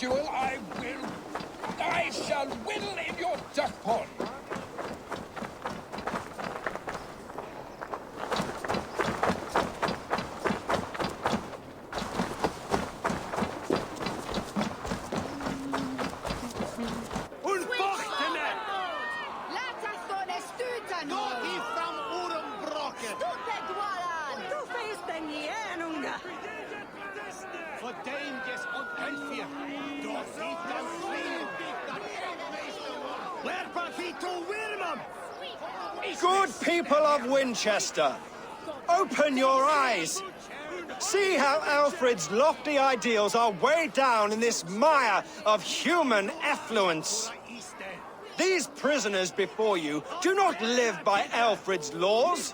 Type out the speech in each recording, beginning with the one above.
duel, I shall whittle in your duck pond. Good people of Winchester, open your eyes. See how Alfred's lofty ideals are weighed down in this mire of human effluence. These prisoners before you do not live by Alfred's laws.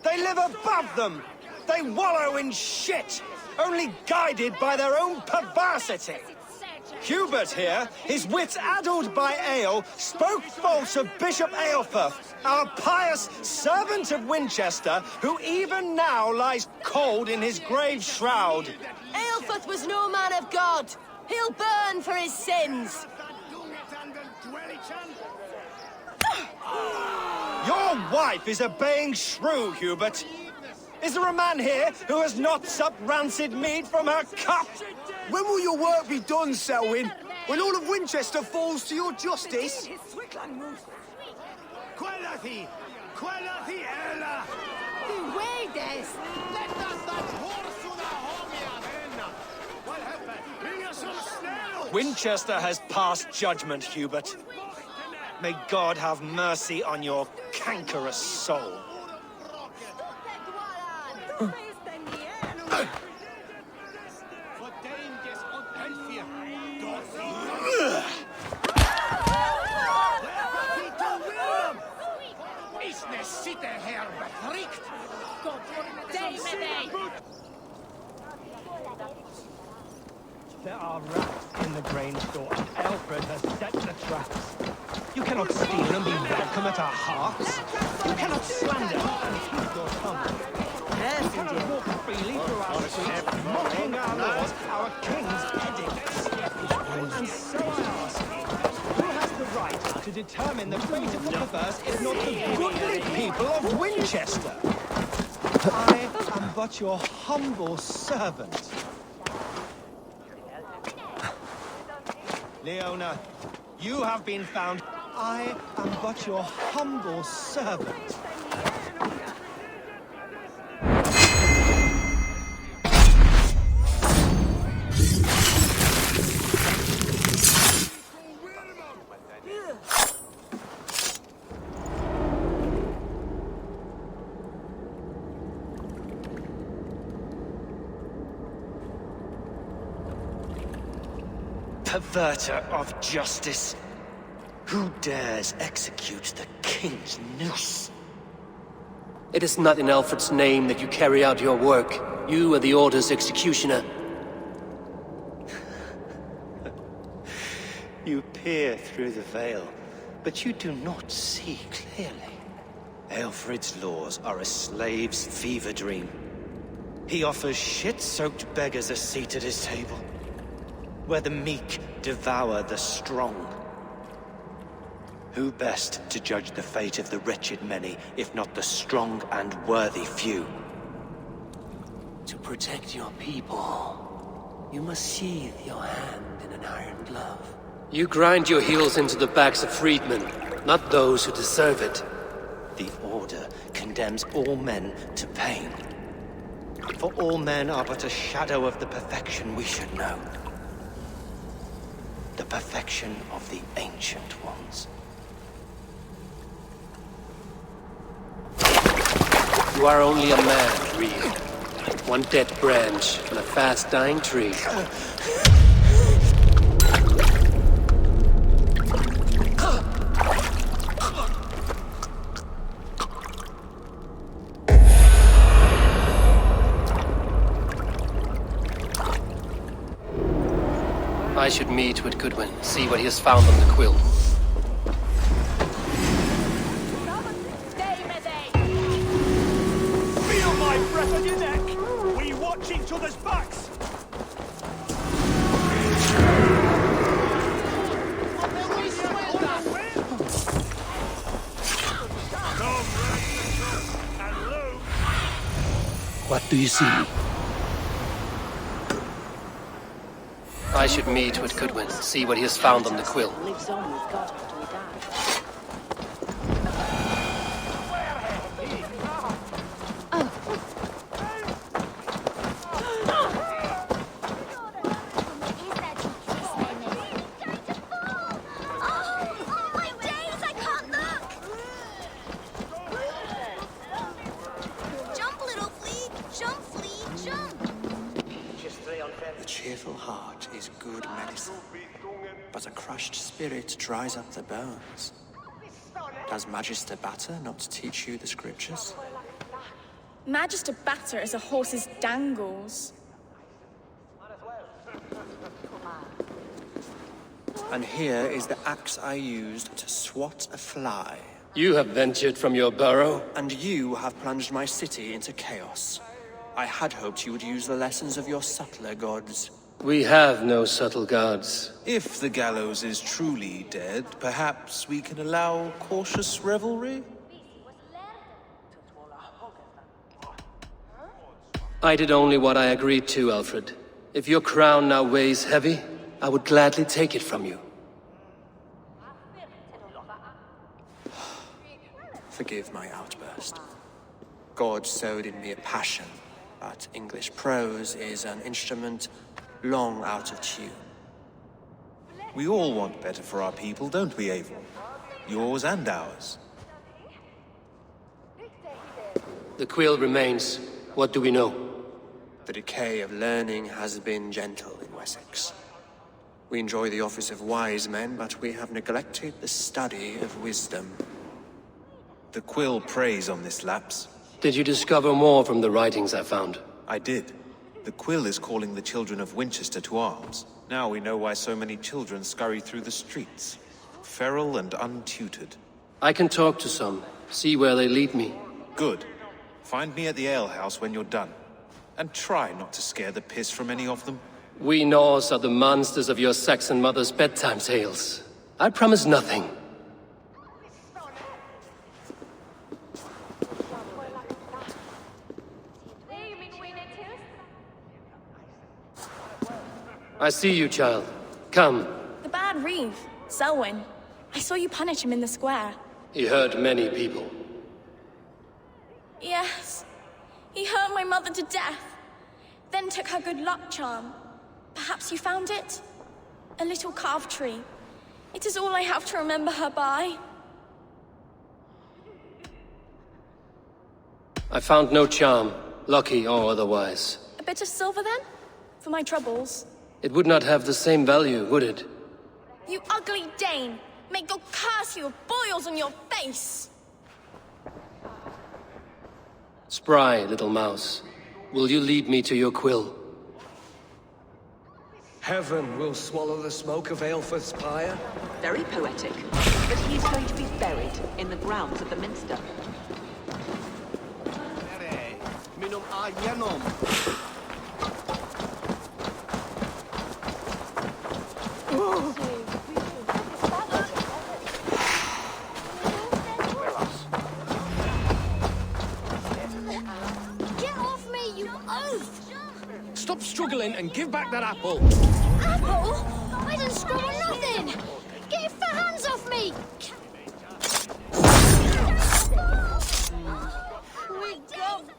They live above them. They wallow in shit, only guided by their own perversity. Hubert here, his wits addled by ale, spoke false of Bishop Aelfirth, our pious servant of Winchester, who even now lies cold in his grave shroud. Aelfirth was no man of God. He'll burn for his sins. Your wife is a baying shrew, Hubert. Is there a man here who has not supped rancid mead from her cup? When will your work be done, Selwyn? When all of Winchester falls to your justice? Winchester has passed judgment, Hubert. May God have mercy on your cankerous soul. There are rats in the grain store, and Alfred has set the traps. You cannot steal and be welcome at our hearts. You cannot slander and keep your tongue. You cannot walk freely through our streets, mocking our laws, our king's edicts. And so I ask, who has the right to determine the fate of the perverse if not the goodly people of Winchester? I am but your humble servant. Leona, you have been found. I am but your humble servant. Perverter of justice. Who dares execute the king's noose? It is not in Alfred's name that you carry out your work. You are the Order's executioner. You peer through the veil, but you do not see clearly. Alfred's laws are a slave's fever dream. He offers shit-soaked beggars a seat at his table, where the meek devour the strong. Who best to judge the fate of the wretched many, if not the strong and worthy few? To protect your people, you must sheathe your hand in an iron glove. You grind your heels into the backs of freedmen, not those who deserve it. The Order condemns all men to pain. For all men are but a shadow of the perfection we should know. The perfection of the Ancient Ones. You are only a man, Reed. One dead branch on a fast-dying tree. I should meet with Goodwin, see what he has found on the quill. Feel my breath on your neck! We watch each other's backs! Do you see me? I should meet with Goodwin, see what he has found on the quill. Lives on with God after we die. The cheerful heart is good medicine, but a crushed spirit dries up the bones. Does Magister Batter not teach you the scriptures? Magister Batter is a horse's dangles. And here is the axe I used to swat a fly. You have ventured from your burrow? And you have plunged my city into chaos. I had hoped you would use the lessons of your subtler gods. We have no subtle gods. If the gallows is truly dead, perhaps we can allow cautious revelry? I did only what I agreed to, Alfred. If your crown now weighs heavy, I would gladly take it from you. Forgive my outburst. God sowed in me a passion, but English prose is an instrument long out of tune. We all want better for our people, don't we, Avon? Yours and ours. The quill remains. What do we know? The decay of learning has been gentle in Wessex. We enjoy the office of wise men, but we have neglected the study of wisdom. The quill preys on this lapse. Did you discover more from the writings I found? I did. The quill is calling the children of Winchester to arms. Now we know why so many children scurry through the streets, feral and untutored. I can talk to some, see where they lead me. Good. Find me at the alehouse when you're done. And try not to scare the piss from any of them. We Norse are the monsters of your Saxon mother's bedtime tales. I promise nothing. I see you, child. Come. The bad Reeve, Selwyn. I saw you punish him in the square. He hurt many people. Yes. He hurt my mother to death. Then took her good luck charm. Perhaps you found it? A little carved tree. It is all I have to remember her by. I found no charm, lucky or otherwise. A bit of silver, then? For my troubles. It would not have the same value, would it? You ugly Dane! May God curse you with boils on your face! Spry, little mouse. Will you lead me to your quill? Heaven will swallow the smoke of Aelfred's pyre. Very poetic. But he's going to be buried in the grounds of the Minster. Get off me, you oaf! Stop struggling and give back that apple. Apple? I didn't scream or nothing! Get your fat hands off me!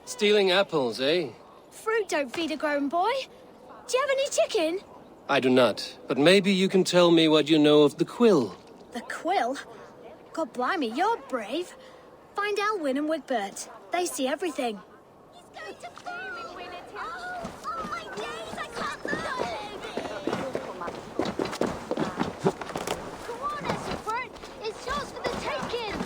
Stealing apples, eh? Fruit don't feed a grown boy. Do you have any chicken? I do not, but maybe you can tell me what you know of the quill. The quill? God blimey, you're brave. Find Elwyn and Wigbert. They see everything. He's going to boom in Winnetou. Oh my days, I can't move! Come on, Esbert. It's yours for the taking.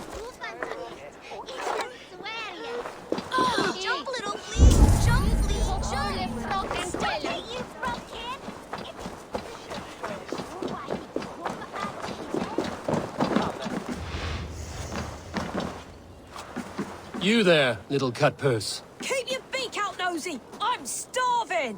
Oh, jump, little flea. Jump, flea. Jump. Stop it, you frogkin. You there, little cut purse. Keep your beak out, Nosy! I'm starving!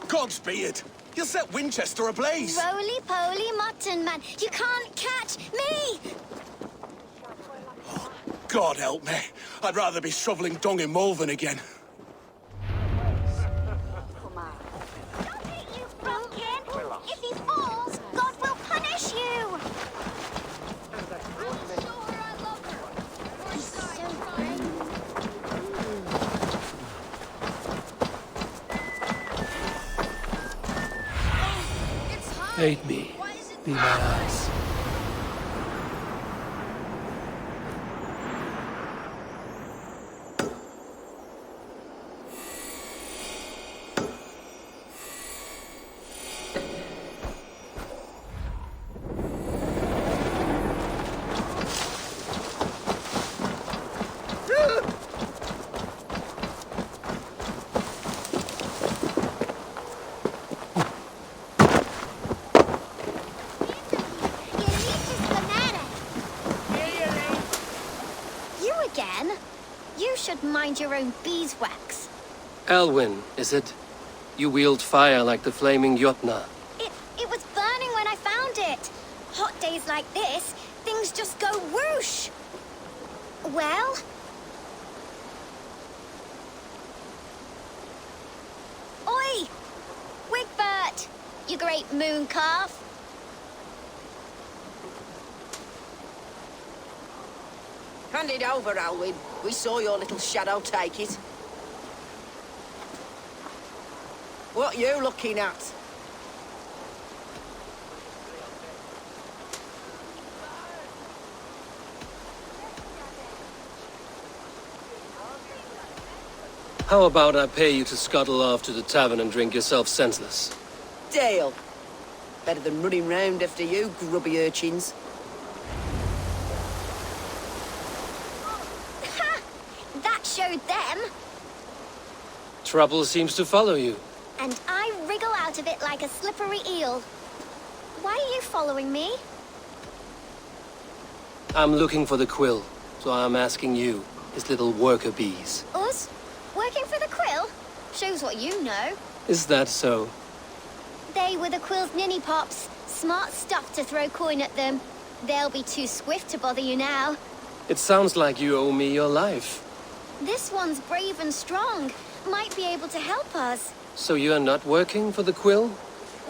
Godspeed! You'll set Winchester ablaze. Roly-poly mutton man, you can't catch me! God help me. I'd rather be shoveling dung in Malvern again. Stop it, you Frumpkin! If he falls, God will punish you! I'm sure I love her. He's so brave. Aid me. Be my eyes. You should mind your own beeswax. Elwyn, is it? You wield fire like the flaming Jotna. It was burning when I found it. Hot days like this, things just go whoosh. Well? Oi! Wigbert! You great moon calf. Hand it over, Alwyn. We saw your little shadow take it. What you looking at? How about I pay you to scuttle off to the tavern and drink yourself senseless? Deal. Better than running round after you, grubby urchins. That showed them. Trouble seems to follow you. And I wriggle out of it like a slippery eel. Why are you following me? I'm looking for the quill, so I'm asking you, his little worker bees. Us? Working for the quill? Shows what you know. Is that so? They were the quill's ninny pops. Smart stuff to throw coin at them. They'll be too swift to bother you now. It sounds like you owe me your life. This one's brave and strong. Might be able to help us. So you're not working for the quill?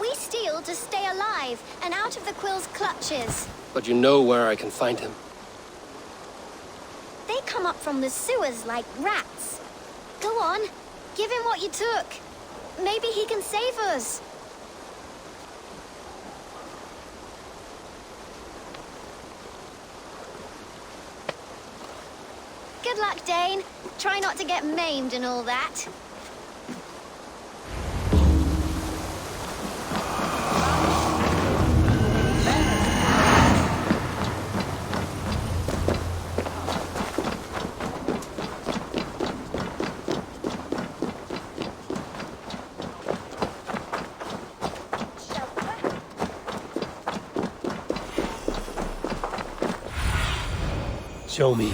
We steal to stay alive and out of the quill's clutches. But you know where I can find him. They come up from the sewers like rats. Go on, give him what you took. Maybe he can save us. Good luck, Dane. Try not to get maimed and all that. Show me.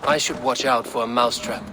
I should watch out for a mousetrap.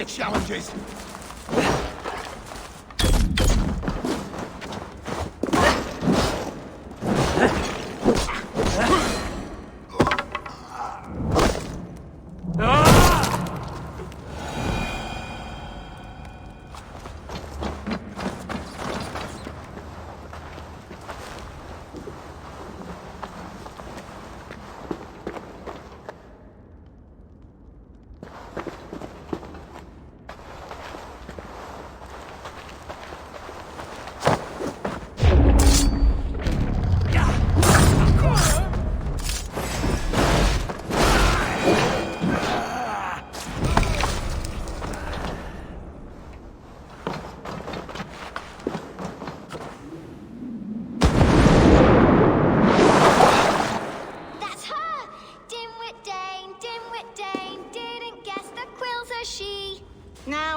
your challenges.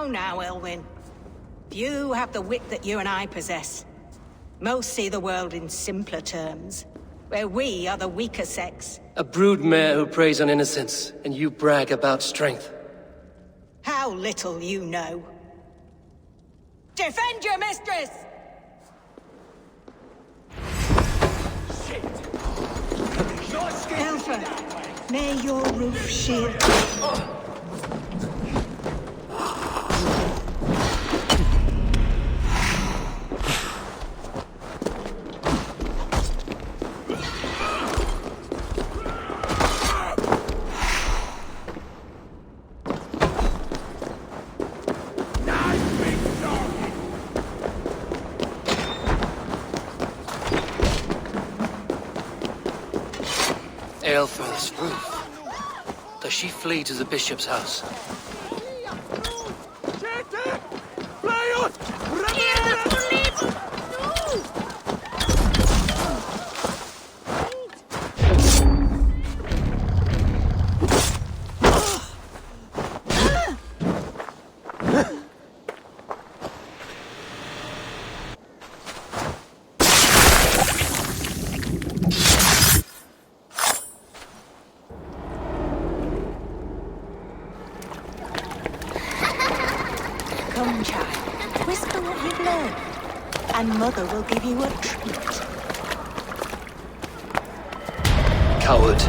Now, Elwyn. You have the wit that you and I possess. Most see the world in simpler terms, where we are the weaker sex. A broodmare who preys on innocence, and you brag about strength. How little you know. Defend your mistress! Alpha, may your roof shield you. Aelfirth's roof. Does she flee to the bishop's house? Come, child. Whisper what you've learned, and Mother will give you a treat. Coward.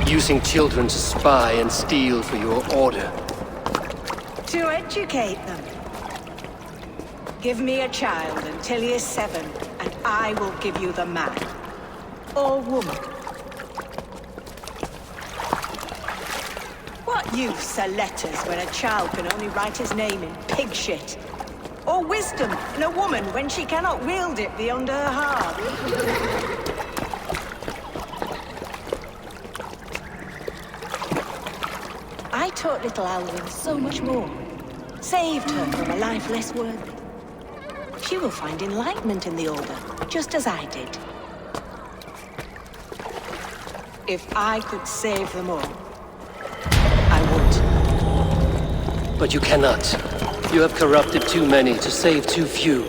Using children to spy and steal for your order. To educate them. Give me a child until he is 7, and I will give you the man. Or woman. What use are letters when a child can only write his name in pig shit? Or wisdom in a woman when she cannot wield it beyond her heart? I taught little Alwyn so much more. Saved her from a life less worthy. She will find enlightenment in the Order, just as I did. If I could save them all, I would. But you cannot. You have corrupted too many to save too few.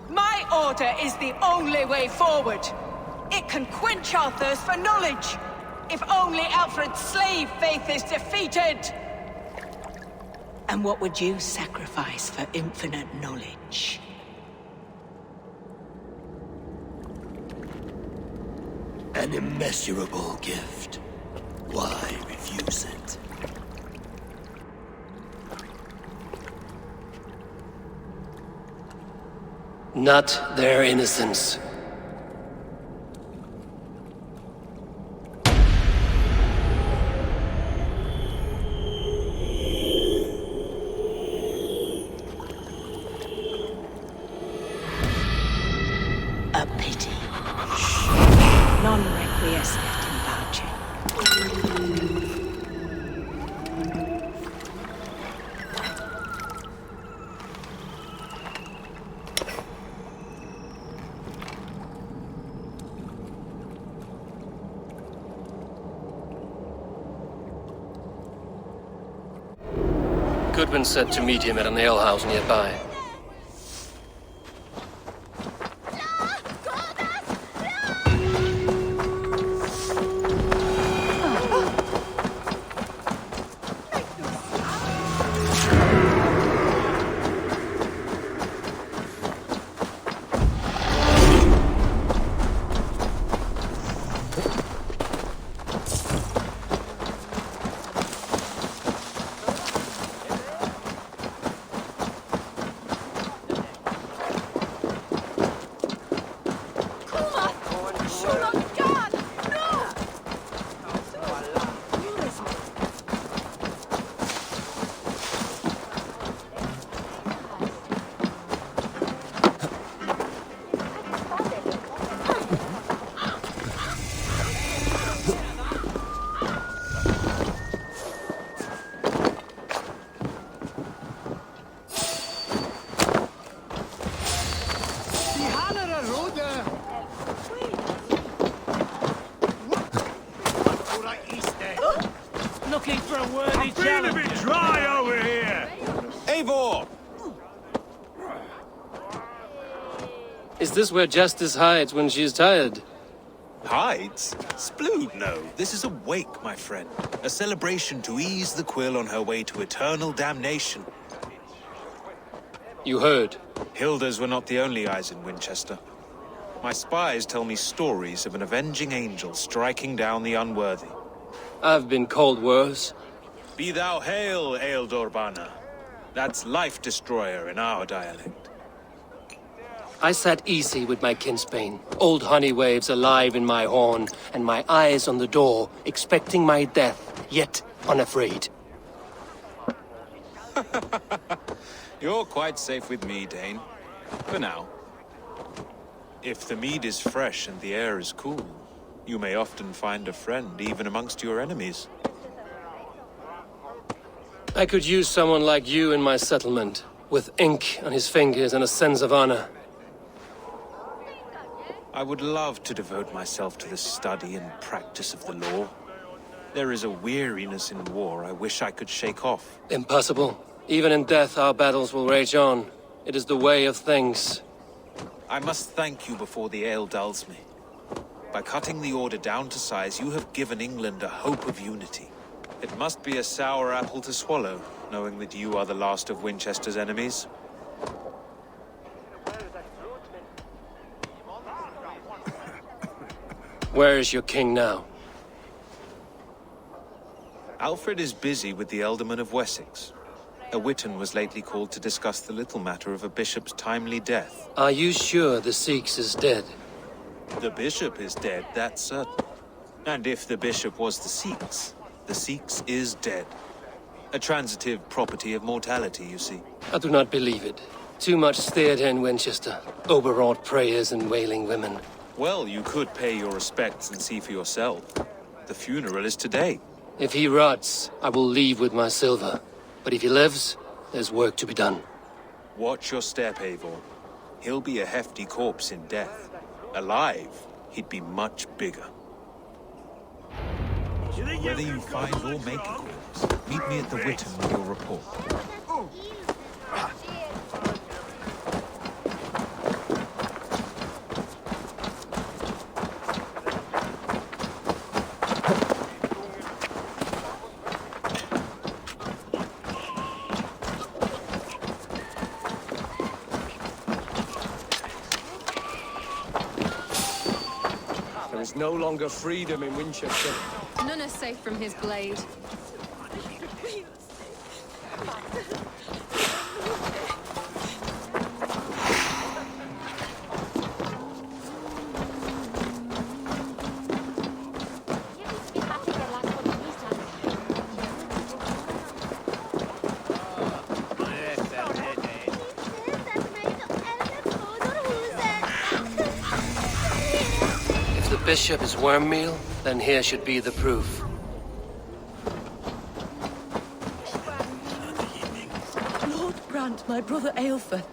My order is the only way forward. It can quench our thirst for knowledge. If only Alfred's slave faith is defeated. And what would you sacrifice for infinite knowledge? An immeasurable gift. Why refuse it? Not their innocence. A pity. Non requiescat in pace. Goodwin said to meet him at an alehouse nearby. Looking for a worthy challenge. a bit dry over here. Eivor! Is this where Justice hides when she is tired? Hides? Splood, no. This is a wake, my friend. A celebration to ease the Quill on her way to eternal damnation. You heard. Hilda's were not the only eyes in Winchester. My spies tell me stories of an avenging angel striking down the unworthy. I've been called worse. Be thou hail, Ealdorbanna. That's Life Destroyer in our dialect. I sat easy with my kinsbane, old honey waves alive in my horn, and my eyes on the door, expecting my death, yet unafraid. You're quite safe with me, Dane. For now. If the mead is fresh and the air is cool, you may often find a friend even amongst your enemies. I could use someone like you in my settlement, with ink on his fingers and a sense of honor. I would love to devote myself to the study and practice of the law. There is a weariness in war I wish I could shake off. Impossible. Even in death, our battles will rage on. It is the way of things. I must thank you before the ale dulls me. By cutting the order down to size, you have given England a hope of unity. It must be a sour apple to swallow, knowing that you are the last of Winchester's enemies. Where is your king now? Alfred is busy with the Ealdorman of Wessex. A Witan was lately called to discuss the little matter of a bishop's timely death. Are you sure the Sikhs is dead? The bishop is dead, that's certain. And if the bishop was the Sikhs is dead. A transitive property of mortality, you see. I do not believe it. Too much theatre in Winchester. Overwrought prayers and wailing women. Well, you could pay your respects and see for yourself. The funeral is today. If he rots, I will leave with my silver. But if he lives, there's work to be done. Watch your step, Eivor. He'll be a hefty corpse in death. Alive, he'd be much bigger. Whether you find or make a corpse, meet me at the Witan with your report. There is no longer freedom in Winchester. None is safe from his blade. If the bishop is worm meal, then here should be the proof. Lord grant my brother Aelfir.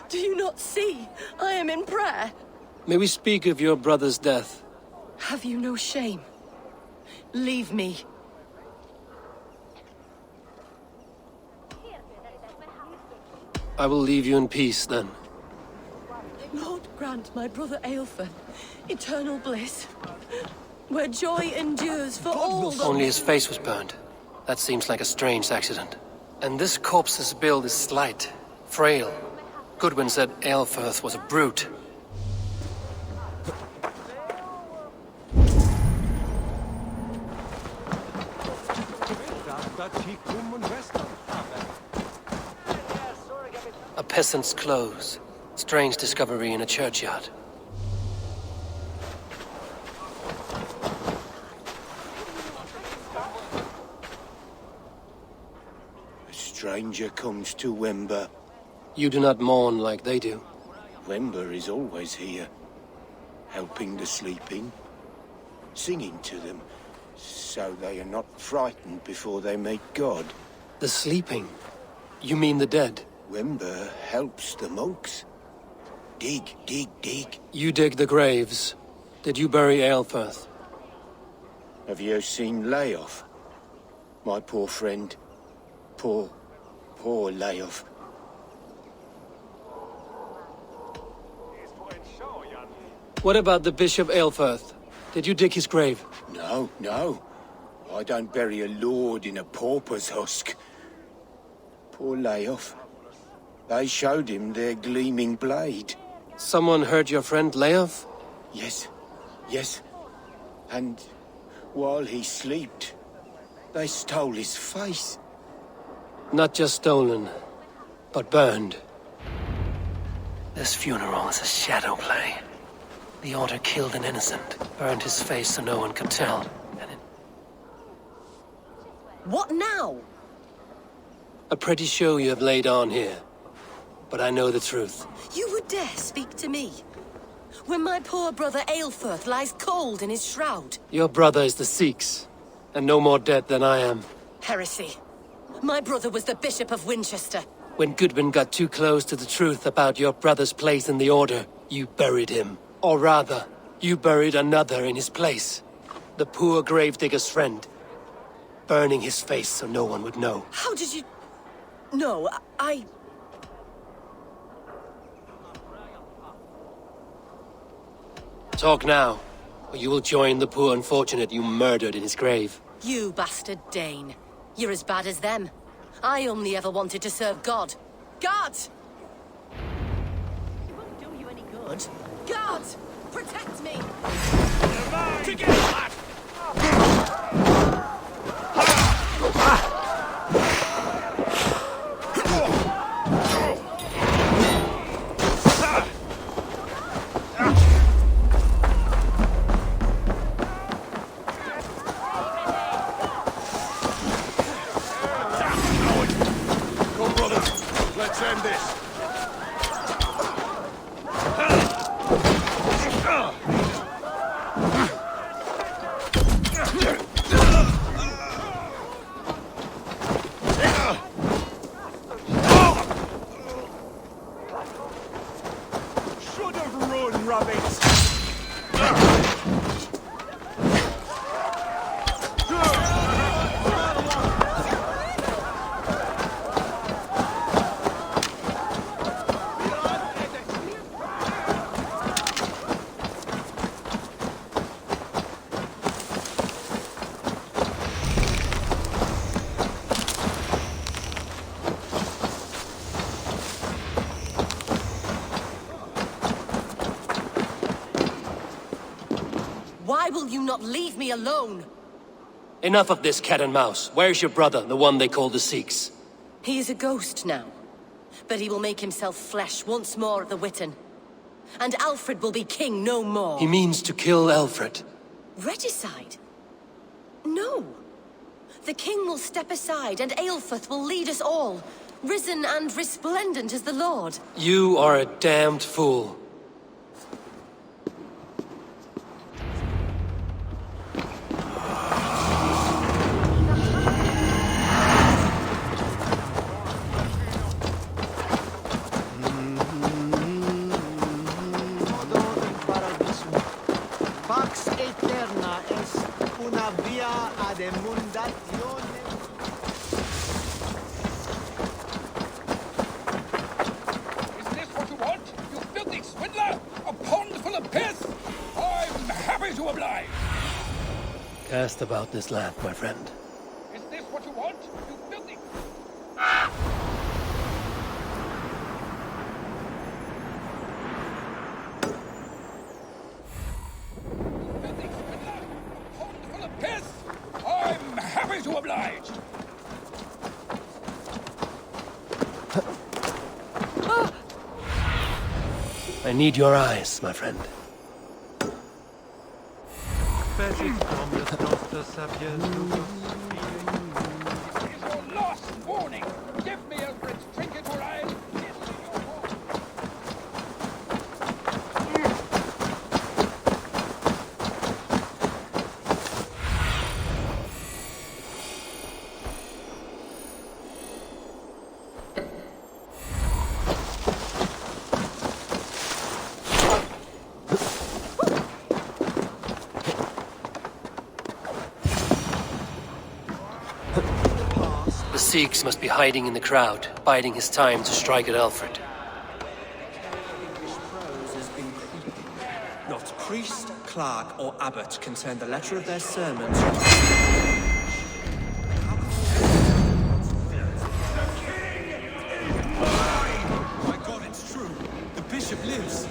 Do you not see? I am in prayer. May we speak of your brother's death? Have you no shame? Leave me. I will leave you in peace, then. Lord grant my brother Aelfir eternal bliss, where joy endures for all the... Only his face was burned. That seems like a strange accident. And this corpse's build is slight, frail. Goodwin said Aelfirth was a brute. A peasant's clothes. Strange discovery in a churchyard. A stranger comes to Wember. You do not mourn like they do. Wember is always here, helping the sleeping, singing to them, so they are not frightened before they meet God. The sleeping? You mean the dead? Wember helps the monks. Dig, dig, dig. You dig the graves. Did you bury Aelfirth? Have you seen Layoff? My poor friend. Poor Layoff. What about the Bishop Aelfirth? Did you dig his grave? No. I don't bury a lord in a pauper's husk. Poor Layoff. They showed him their gleaming blade. Someone hurt your friend Layoff? Yes. And while he slept, they stole his face. Not just stolen, but burned. This funeral is a shadow play. The Order killed an innocent, burned his face so no one could tell. What now? A pretty show you have laid on here. But I know the truth. You would dare speak to me? When my poor brother Aelfirth lies cold in his shroud. Your brother is the Sikhs, and no more dead than I am. Heresy. My brother was the Bishop of Winchester. When Goodwin got too close to the truth about your brother's place in the Order, you buried him. Or rather, you buried another in his place. The poor gravedigger's friend. Burning his face so no one would know. How did you... No, I... Talk now, or you will join the poor unfortunate you murdered in his grave. You bastard Dane. You're as bad as them. I only ever wanted to serve God. Guards! It won't do you any good. Guards! Protect me! Together, lad! Come, brothers. Let's end this. Should have run, rabbits! Why will you not leave me alone? Enough of this cat and mouse. Where's your brother, the one they call the Sikhs? He is a ghost now. But he will make himself flesh once more at the Witten. And Alfred will be king no more. He means to kill Alfred. Regicide? No. The king will step aside and Aelfirth will lead us all, risen and resplendent as the Lord. You are a damned fool. Pax eterna est una via ad emundatione. Is this what you want, you filthy swindler? A pond full of piss? I'm happy to oblige. Cast about this land, my friend. Is this what you want, you filthy... Piss! I'm happy to oblige! I need your eyes, my friend. Is your last warning! Give me Alfred's trinket or I'll... Sikhs must be hiding in the crowd, biding his time to strike at Alfred. Not priest, clerk, or abbot can turn the letter of their sermons. My God, it's true. The bishop lives.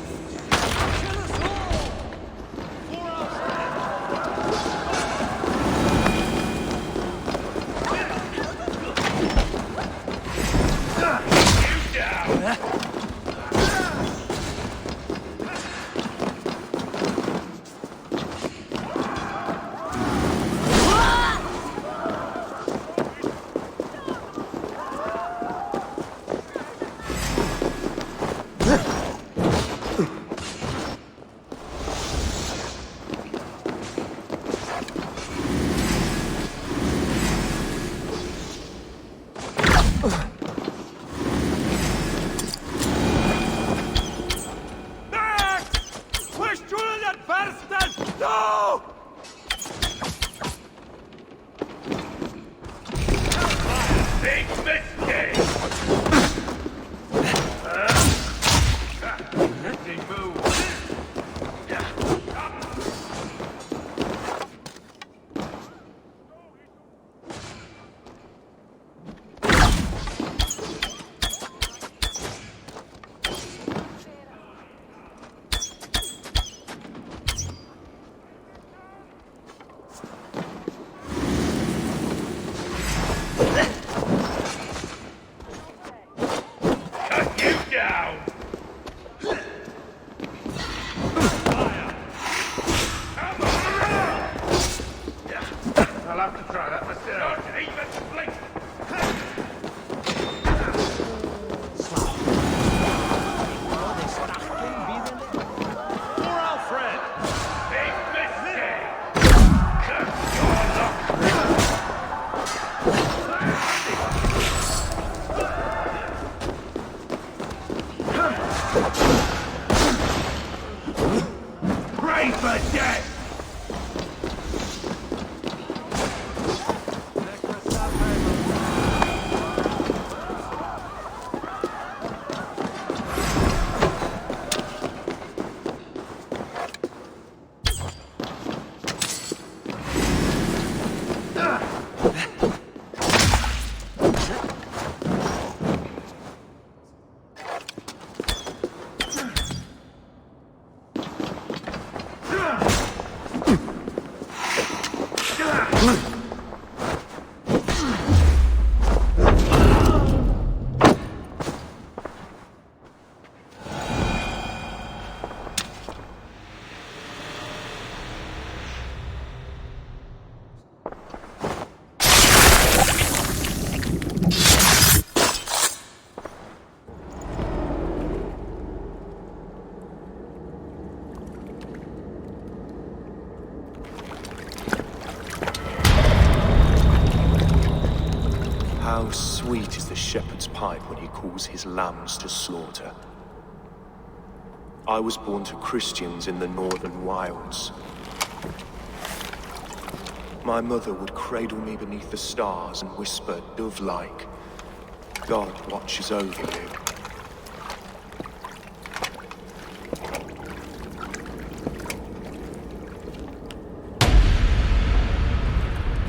How sweet is the shepherd's pipe when he calls his lambs to slaughter. I was born to Christians in the northern wilds. My mother would cradle me beneath the stars and whisper, dove-like, God watches over you.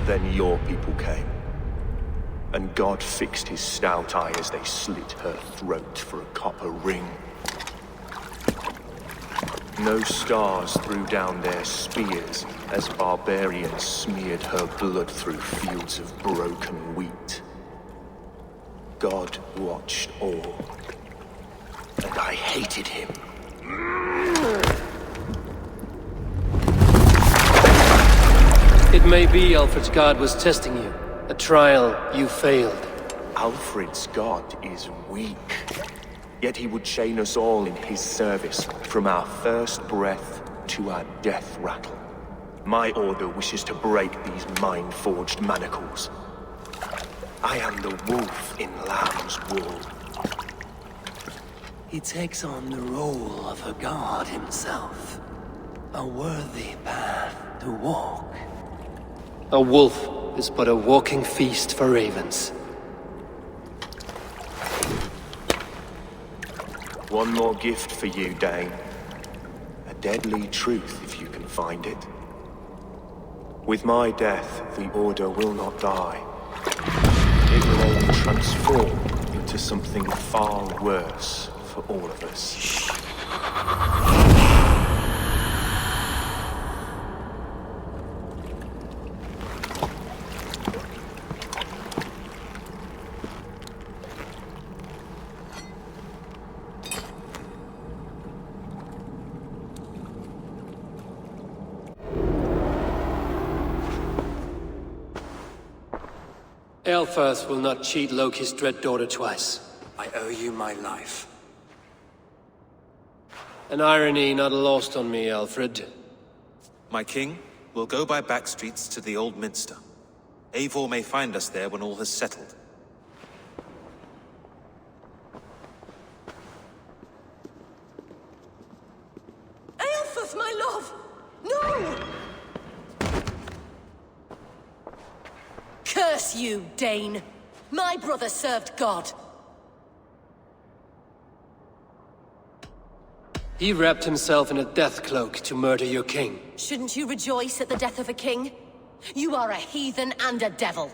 Then your people came. And God fixed his stout eye as they slit her throat for a copper ring. No stars threw down their spears as barbarians smeared her blood through fields of broken wheat. God watched all, and I hated him. It may be Alfred's God was testing you. A trial you failed. Alfred's God is weak. Yet he would chain us all in his service, from our first breath to our death rattle. My order wishes to break these mind-forged manacles. I am the wolf in lamb's wool. He takes on the role of a god himself. A worthy path to walk. A wolf is but a walking feast for ravens. One more gift for you, Dane. A deadly truth, if you can find it. With my death, the Order will not die. It will only transform into something far worse for all of us. Aelfirth will not cheat Loki's dread daughter twice. I owe you my life. An irony not lost on me, Alfred. My king will go by back streets to the Old Minster. Eivor may find us there when all has settled. Aelfirth, my love! No! Curse you, Dane! My brother served God. He wrapped himself in a death cloak to murder your king. Shouldn't you rejoice at the death of a king? You are a heathen and a devil.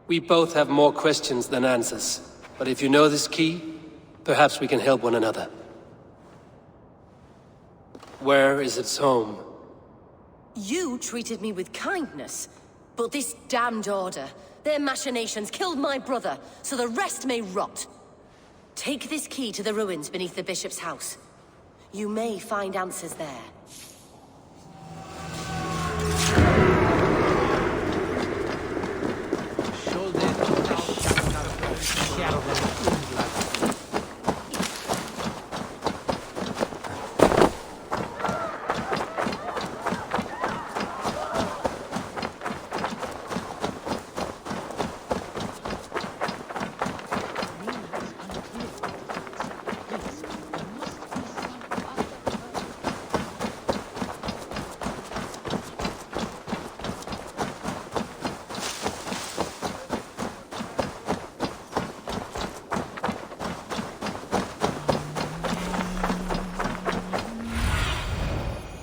We both have more questions than answers. But if you know this key, perhaps we can help one another. Where is its home? You treated me with kindness, but this damned Order, their machinations killed my brother, so the rest may rot. Take this key to the ruins beneath the Bishop's house. You may find answers there.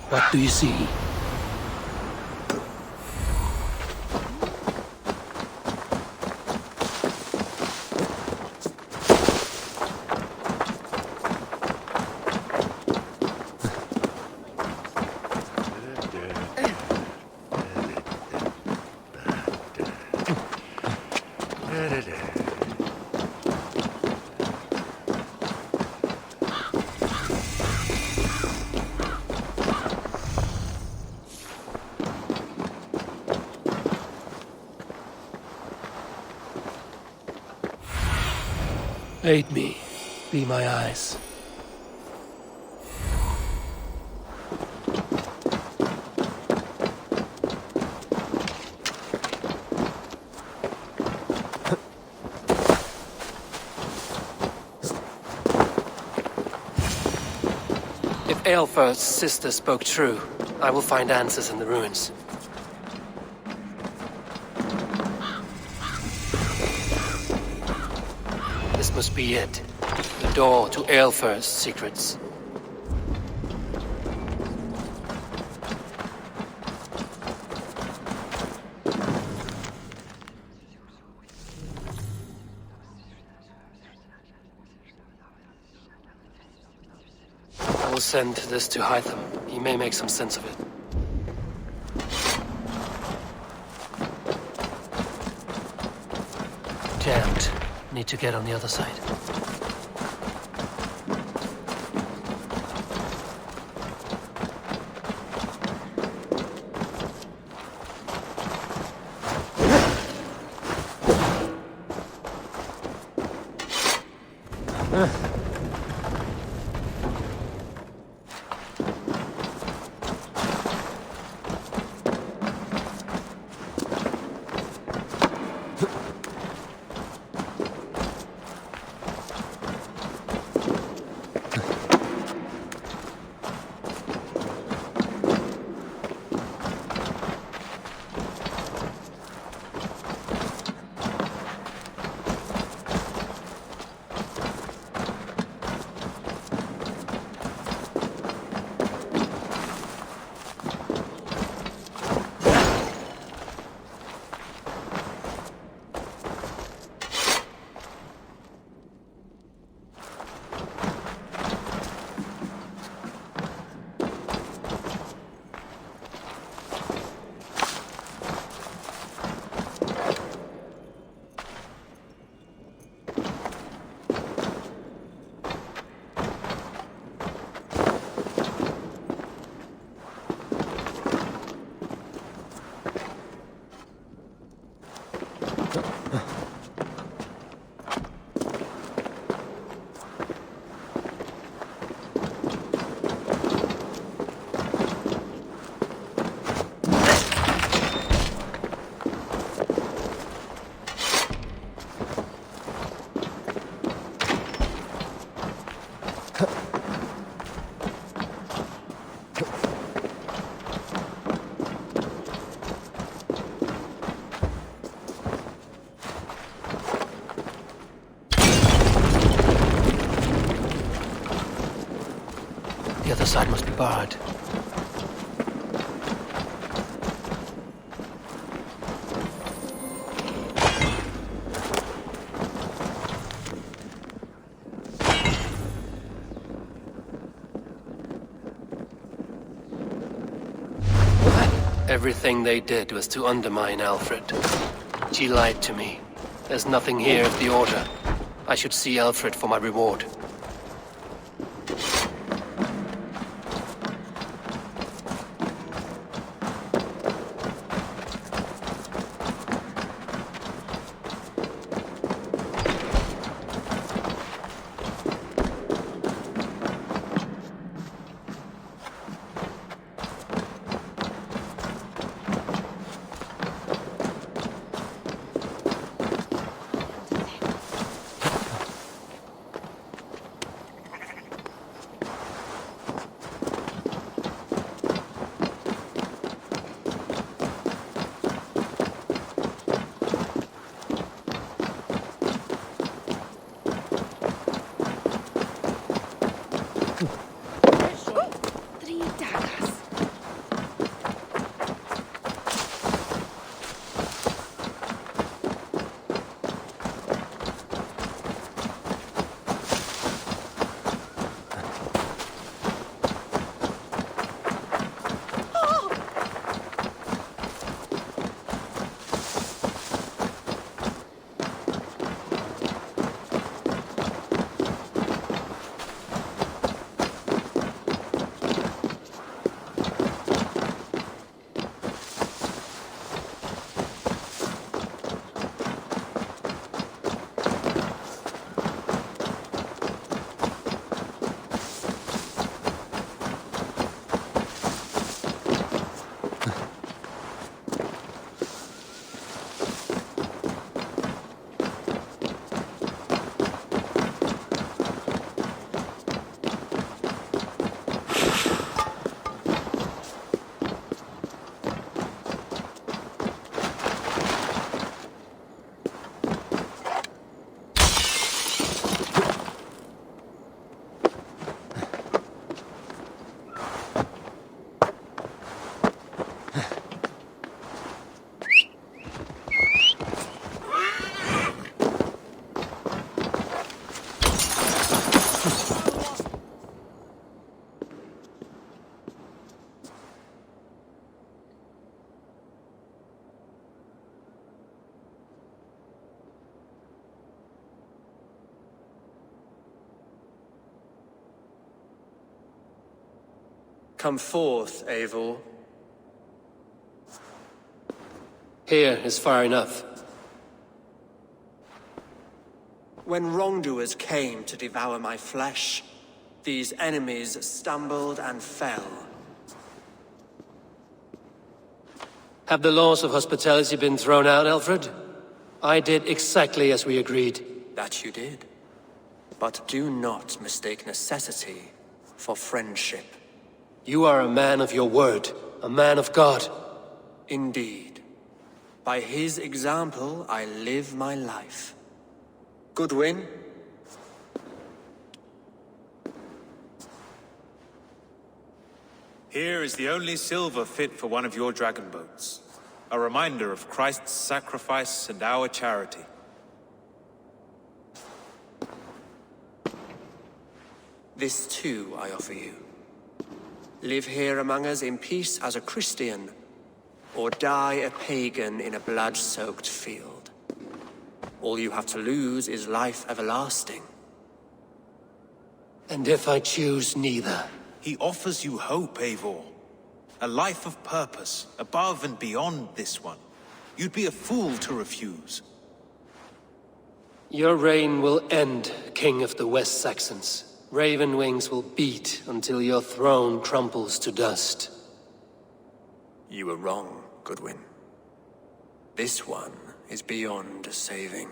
What do you see? Aid me. Be my eyes. If Aelfirth's sister spoke true, I will find answers in the ruins. This must be it. The door to Aelfirth's secrets. I will send this to Hytham. He may make some sense of it. Jammed. Need to get on the other side. side must be barred. Everything they did was to undermine Alfred. She lied to me. There's nothing here of the Order. I should see Alfred for my reward. Come forth, Eivor. Here is far enough. When wrongdoers came to devour my flesh, these enemies stumbled and fell. Have the laws of hospitality been thrown out, Alfred? I did exactly as we agreed. That you did. But do not mistake necessity for friendship. You are a man of your word, a man of God. Indeed. By his example, I live my life. Goodwin? Here is the only silver fit for one of your dragon boats. A reminder of Christ's sacrifice and our charity. This too I offer you. Live here among us in peace as a Christian, or die a pagan in a blood-soaked field. All you have to lose is life everlasting. And if I choose neither? He offers you hope, Eivor. A life of purpose, above and beyond this one. You'd be a fool to refuse. Your reign will end, King of the West Saxons. Raven wings will beat until your throne crumples to dust. You were wrong, Goodwin. This one is beyond saving.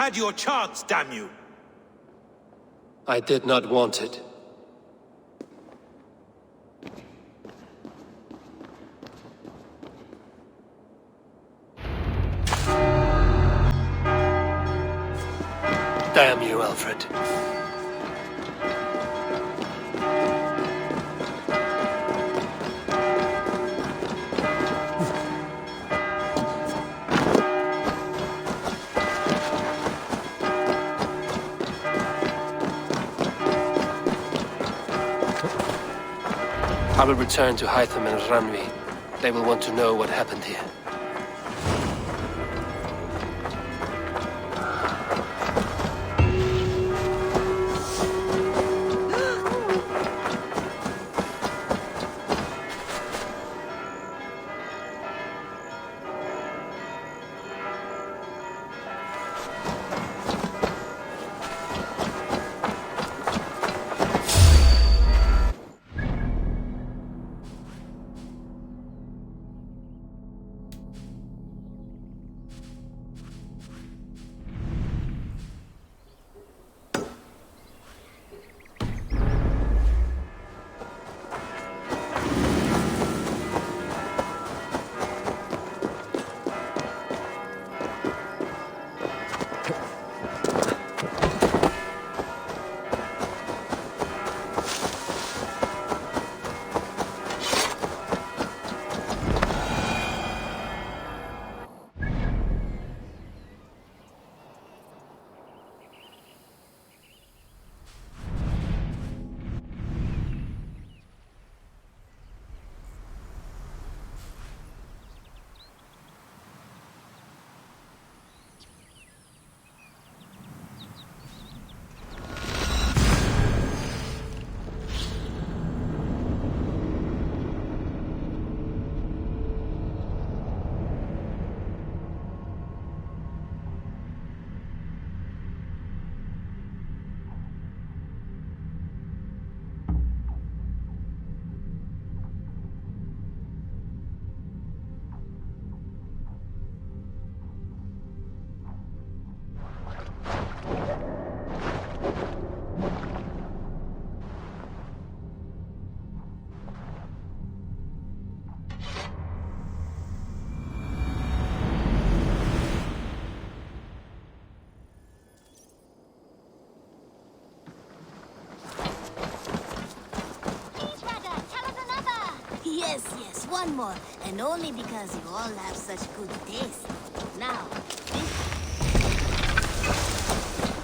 had your chance, damn you! I did not want it. Damn you, Alfred. I will return to Hytham and Ranvi. They will want to know what happened here. Yes, one more. And only because you all have such good taste. Now,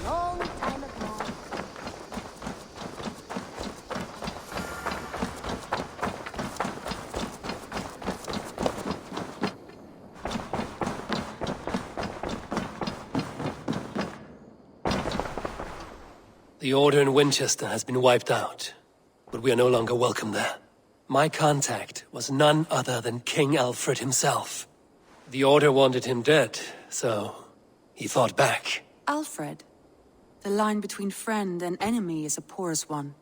long time ago. The Order in Winchester has been wiped out, but we are no longer welcome there. My contact was none other than King Alfred himself. The Order wanted him dead, so he fought back. Alfred, the line between friend and enemy is a porous one.